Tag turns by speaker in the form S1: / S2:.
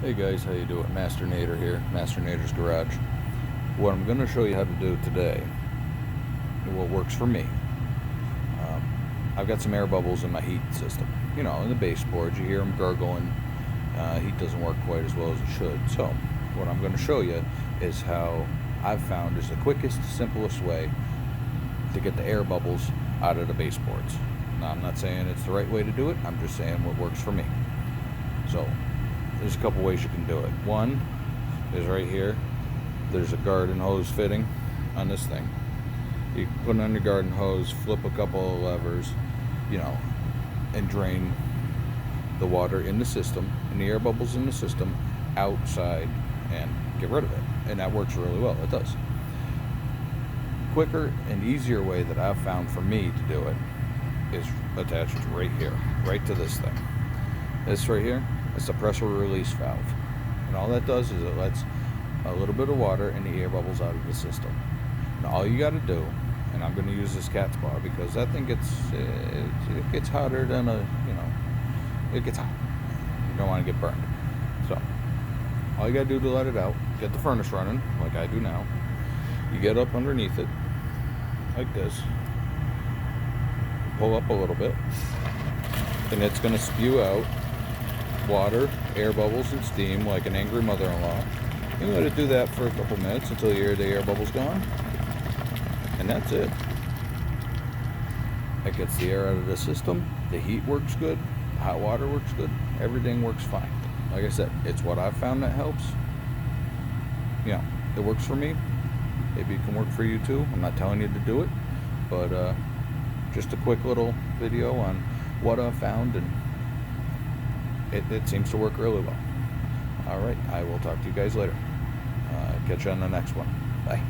S1: Hey guys, how you doing? Master Nader here, Master Nader's Garage. What I'm going to show you how to do today, what works for me. I've got some air bubbles in my heat system. You know, in the baseboard, you hear them gurgling. Heat doesn't work quite as well as it should. So, what I'm going to show you is how I've found is the quickest, simplest way to get the air bubbles out of the baseboards. Now, I'm not saying it's the right way to do it. I'm just saying what works for me. So, there's a couple ways you can do it. One is right here. There's a garden hose fitting on this thing. You can put it on your garden hose, flip a couple of levers, and drain the water in the system and the air bubbles in the system outside and get rid of it. And that works really well. It does. Quicker and easier way that I've found for me to do it is attached right here, right to this thing. This right here, it's the pressure release valve. And all that does is it lets a little bit of water and the air bubbles out of the system. Now all you got to do, and I'm going to use this cat's paw because that thing gets hotter than it gets hot. You don't want to get burned. So all you got to do to let it out, get the furnace running like I do now. You get up underneath it like this, pull up a little bit, and it's going to spew out water, air bubbles, and steam like an angry mother-in-law. You let it do that for a couple minutes until you hear the air bubbles gone, and that's it. It gets the air out of the system. The heat works good. Hot water works good. Everything works fine. Like I said, it's what I've found that helps. It works for me. Maybe it can work for you too. I'm not telling you to do it, but just a quick little video on what I've found, and it seems to work really well. Alright, I will talk to you guys later. Catch you on the next one. Bye.